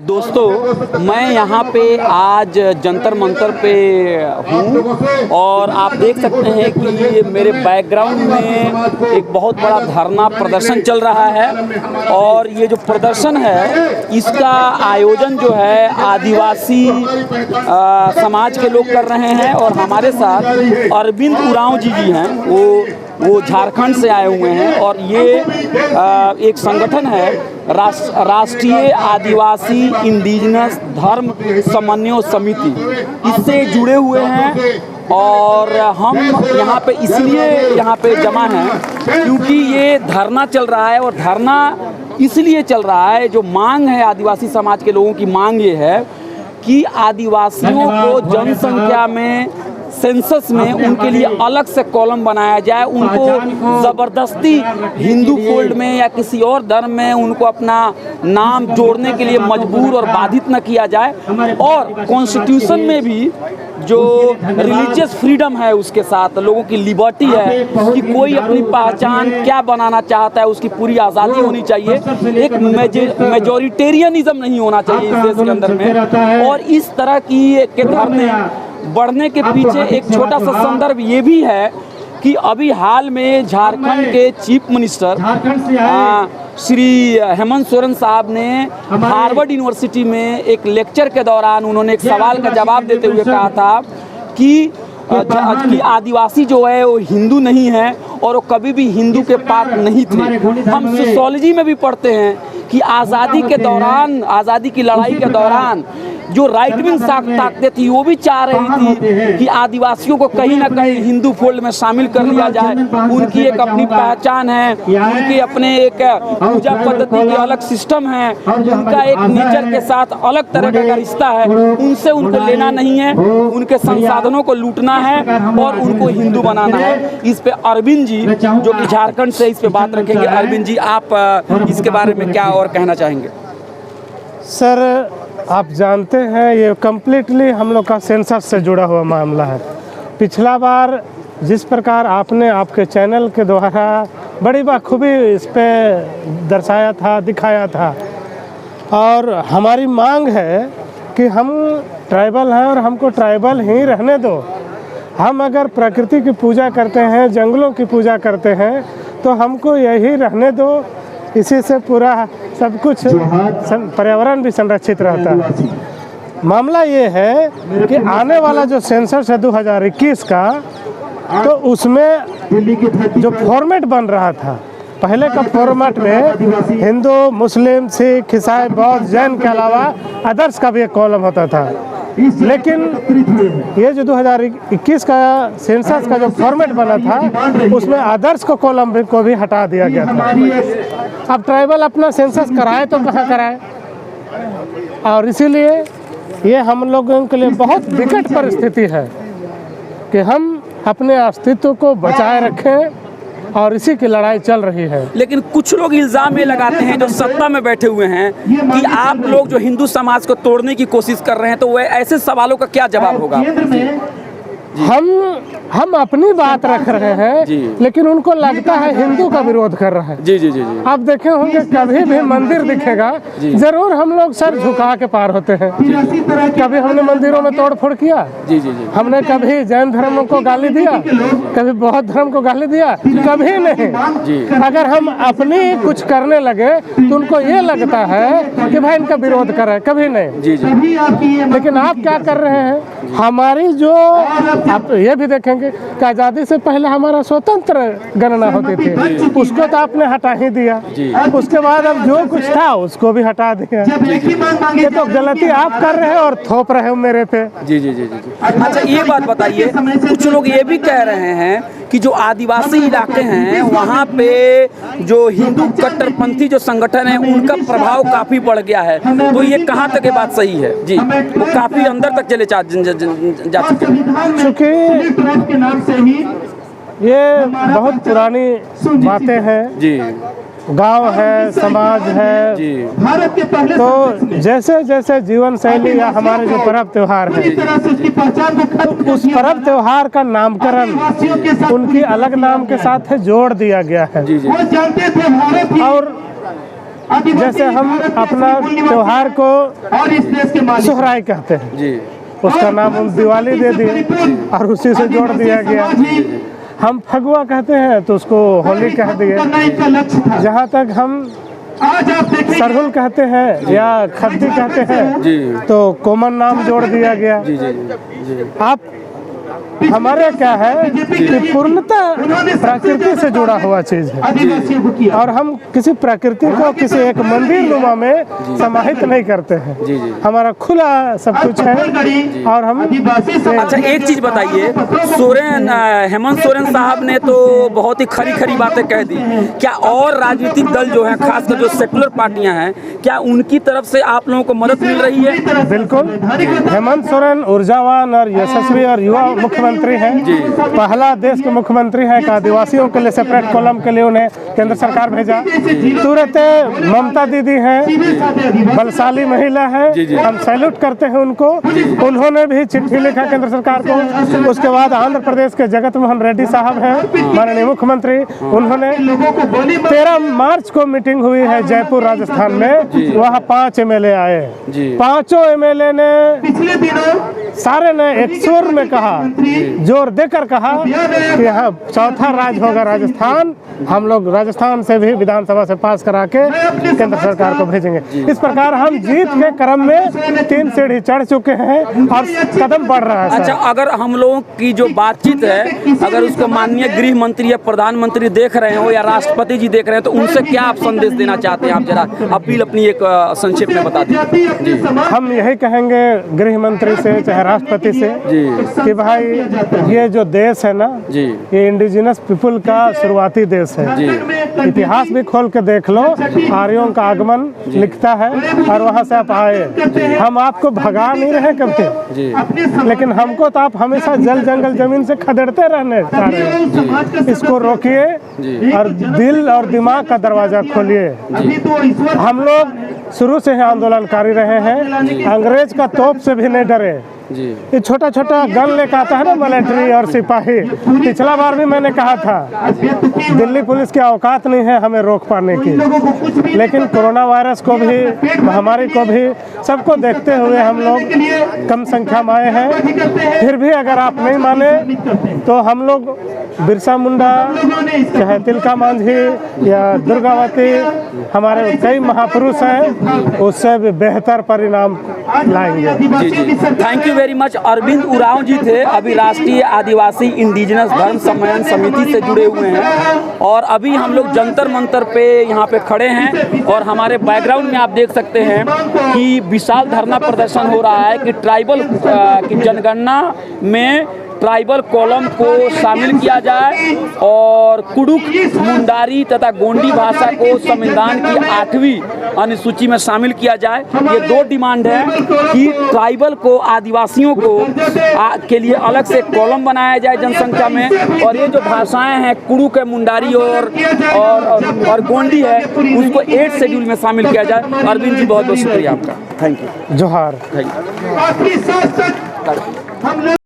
दोस्तों, मैं यहाँ पे आज जंतर मंतर पे हूँ और आप देख सकते हैं कि मेरे बैकग्राउंड में एक बहुत बड़ा धरना प्रदर्शन चल रहा है और ये जो प्रदर्शन है इसका आयोजन जो है आदिवासी समाज के लोग कर रहे हैं और हमारे साथ अरविंद उरांव जी हैं। वो झारखंड से आए हुए हैं और ये एक संगठन है राष्ट्रीय आदिवासी इंडिजिनस धर्म समन्वय समिति, इससे जुड़े हुए हैं और हम यहाँ पे इसलिए यहाँ पे जमा हैं क्योंकि ये धरना चल रहा है और धरना इसलिए चल रहा है, जो मांग है आदिवासी समाज के लोगों की मांग ये है कि आदिवासियों को जनसंख्या में सेंसस में उनके लिए अलग से कॉलम बनाया जाए, उनको ज़बरदस्ती हिंदू फोल्ड में या किसी और धर्म में उनको अपना नाम जोड़ने के लिए मजबूर और बाधित न किया जाए और कॉन्स्टिट्यूशन में भी जो रिलीजियस फ्रीडम है उसके साथ लोगों की लिबर्टी है कि कोई अपनी पहचान क्या बनाना चाहता है उसकी पूरी आज़ादी होनी चाहिए, एक मेजॉरिटेरियनिज्म नहीं होना चाहिए इस देश के अंदर में। और इस तरह की के धरने बढ़ने के पीछे एक छोटा सा संदर्भ ये भी है कि अभी हाल में झारखंड के चीफ मिनिस्टर श्री हेमंत सोरेन साहब ने हार्वर्ड यूनिवर्सिटी में एक लेक्चर के दौरान उन्होंने एक सवाल का जवाब देते हुए कहा था कि आदिवासी जो है वो हिंदू नहीं है और वो कभी भी हिंदू के पात्र नहीं थे। हम सोशियोलॉजी में भी पढ़ते हैं कि आज़ादी के दौरान, आज़ादी की लड़ाई के दौरान जो राइट विंग ताकतें थी वो भी चाह रही थी कि आदिवासियों को कहीं ना कहीं हिंदू फोल्ड में शामिल कर लिया जाए, उनकी एक अपनी पहचान है, उनके अपने एक पूजा पद्धति के अलग सिस्टम है, उनका एक नेचर के साथ अलग तरह का रिश्ता है, उनसे उनको लेना नहीं है, उनके संसाधनों को लूटना है और उनको हिंदू बनाना है। इस पे अरविंद जी जो कि झारखंड से इस पे बात रखेंगे। अरविंद जी, आप इसके बारे में क्या और कहना चाहेंगे? सर, आप जानते हैं ये कम्प्लीटली हम लोग का सेंसस से जुड़ा हुआ मामला है। पिछला बार जिस प्रकार आपने आपके चैनल के द्वारा बड़ी बखूबी इस पे दर्शाया था, दिखाया था, और हमारी मांग है कि हम ट्राइबल हैं और हमको ट्राइबल ही रहने दो। हम अगर प्रकृति की पूजा करते हैं, जंगलों की पूजा करते हैं, तो हमको यही रहने दो। इसी से पूरा सब कुछ पर्यावरण भी संरक्षित रहता है। मामला ये है कि आने वाला जो सेंसस है 2021 का, तो उसमें जो फॉर्मेट बन रहा था, पहले का फॉर्मेट में हिंदू, मुस्लिम, सिख, ईसाई, बौद्ध, जैन के अलावा अदर्स का भी एक कॉलम होता था। लेकिन ये जो 2021 का सेंसस का जो फॉर्मेट बना था उसमें अदर्स को कॉलम को भी हटा दिया गया था। अब ट्राइबल अपना सेंसस कराए तो कहाँ कराए, और इसीलिए ये हम लोगों के लिए बहुत विकट परिस्थिति है कि हम अपने अस्तित्व को बचाए रखें, और इसी की लड़ाई चल रही है। लेकिन कुछ लोग इल्ज़ाम ये लगाते हैं जो सत्ता में बैठे हुए हैं कि आप लोग जो हिंदू समाज को तोड़ने की कोशिश कर रहे हैं, तो वह ऐसे सवालों का क्या जवाब होगा? हम अपनी बात रख रहे हैं, लेकिन उनको लगता है हिंदू का विरोध कर रहा है। जी जी जी जी। आप देखे होंगे कभी भी मंदिर दिखेगा जरूर हम लोग सर झुका के पार होते हैं। कभी हमने मंदिरों में तोड़ फोड़ किया? जी जी जी। हमने कभी जैन धर्म को गाली दिया? कभी बौद्ध धर्म को गाली दिया? कभी नहीं जी। अगर हम अपनी कुछ करने लगे तो उनको ये लगता है कि भाई इनका विरोध करे, कभी नहीं जी जी। लेकिन आप क्या कर रहे हैं? हमारी जो आप ये भी देखेंगे कि आज़ादी से पहले हमारा स्वतंत्र गणना होती थी, उसको तो आपने हटा ही दिया। उसके बाद अब जो कुछ था उसको भी हटा दिया। ये तो गलती आप कर रहे हैं और थोप रहे हो मेरे पे। जी जी जी जी। अच्छा, ये बात बताइए, कुछ लोग ये भी कह रहे हैं कि जो आदिवासी इलाके हैं वहाँ पे जो हिंदू कट्टरपंथी जो संगठन है उनका प्रभाव काफ़ी बढ़ गया है, तो ये कहाँ तक ये बात सही है? जी, वो काफ़ी अंदर तक चले जा चुके हैं। चूँकि ये बहुत पुरानी बातें हैं जी, गांव है, समाज है जी। तो जैसे जैसे जीवन शैली या हमारे जो पर्व त्योहार है, तो उस पर्व त्योहार का नामकरण उनकी अलग नाम के साथ जोड़ दिया गया है जी जी। और जैसे हम अपना त्योहार को सोहराई कहते हैं जी उसका नाम हम दिवाली दे दिए और उसी से जोड़ दिया गया। हम फगुआ कहते हैं तो उसको होली कह दिए। जहाँ तक हम सरहुल कहते हैं या खद्दी कहते हैं तो कॉमन नाम जोड़ दिया गया। आप हमारे क्या है कि पूर्णतः प्रकृति से जुड़ा हुआ चीज है और हम किसी प्रकृति को किसी एक मंदिर नुमा में समाहित नहीं करते हैं। हमारा खुला सब कुछ है और हम अच्छा एक चीज बताइए, हेमंत सोरेन साहब ने तो बहुत ही खरी खरी बातें कह दी, क्या और राजनीतिक दल जो है खासकर जो सेकुलर पार्टियां हैं क्या उनकी तरफ से आप लोगों को मदद मिल रही है? बिल्कुल, हेमंत सोरेन ऊर्जावान और यशस्वी और युवा मुख्यमंत्री हैं। पहला देश के मुख्यमंत्री हैं का आदिवासियों के लिए सेपरेट कॉलम के लिए उन्हें केंद्र सरकार भेजा। तुरंत ममता दीदी हैं, बलशाली महिला है, हम सैल्यूट करते हैं उनको। उन्होंने भी चिट्ठी लिखा केंद्र सरकार को। उसके बाद आंध्र प्रदेश के जगत मोहन रेड्डी साहब हैं माननीय मुख्यमंत्री, उन्होंने 13 मार्च को मीटिंग हुई है जयपुर राजस्थान में, वहाँ 5 MLA आए। 5 MLA ने पिछले दिनों सारे ने एक सुर में कहा, जोर देकर कहा कि यहाँ चौथा राज्य होगा राजस्थान, हम लोग राजस्थान से भी विधानसभा से पास करा के केंद्र सरकार को भेजेंगे। इस प्रकार हम जीत के क्रम में 3 सीढ़ी चढ़ चुके हैं और कदम बढ़ रहा है। अच्छा, अगर हम लोगों की जो बातचीत है अगर उसको माननीय गृह मंत्री या प्रधानमंत्री देख रहे हो या राष्ट्रपति जी देख रहे हैं तो उनसे क्या आप संदेश देना चाहते हैं? आप जरा अपील अपनी एक संक्षेप में बता दीजिए। हम यही कहेंगे गृह मंत्री से चाहे राष्ट्रपति से कि भाई ये जो देश है ना ये इंडिजिनस पीपुल का शुरुआती देश है। इतिहास भी खोल के देख लो, आर्यों का आगमन लिखता है और वहाँ से आप आए। हम आपको भगा नहीं रहे कभी, लेकिन हमको तो आप हमेशा जल जंगल जमीन से खदेड़ते रहने चाह रहे हैं। इसको रोकिए और दिल और दिमाग का दरवाजा खोलिए। हम लोग शुरू से ही आंदोलनकारी रहे हैं, अंग्रेज का तोप से भी नहीं डरे। ये छोटा छोटा गन लेकर आता है ना मिलिट्री और सिपाही, पिछला बार भी मैंने कहा था दिल्ली पुलिस की औकात नहीं है हमें रोक पाने की, लेकिन कोरोना वायरस को भी महामारी को भी सबको देखते हुए हम लोग कम संख्या में आए हैं। फिर भी अगर आप नहीं माने तो हम लोग बिरसा मुंडा चाहे तिलका मांझी या दुर्गावती हमारे कई महापुरुष हैं, उससे भी बेहतर परिणाम लाएंगे। Thank you very much. Arvind Oraon ji थे, अभी राष्ट्रीय आदिवासी इंडिजिनस धर्म सम्मेलन समिति से जुड़े हुए हैं और अभी हम लोग जंतर मंतर पे यहाँ पे खड़े हैं और हमारे बैकग्राउंड में आप देख सकते हैं कि विशाल धरना प्रदर्शन हो रहा है कि ट्राइबल की जनगणना में ट्राइबल कॉलम को शामिल किया जाए और कुडुख, मुंडारी तथा गोंडी भाषा को संविधान की 8वीं अनुसूची में शामिल किया जाए। ये 2 डिमांड है कि ट्राइबल को, आदिवासियों को के लिए अलग से कॉलम बनाया जाए जनसंख्या में, और ये जो भाषाएं हैं कुडुख है, मुंडारी और गोंडी है उसको 8 शेड्यूल में शामिल किया जाए। अरविंद जी बहुत बहुत शुक्रिया आपका, थैंक यू। जोहार। Thank you.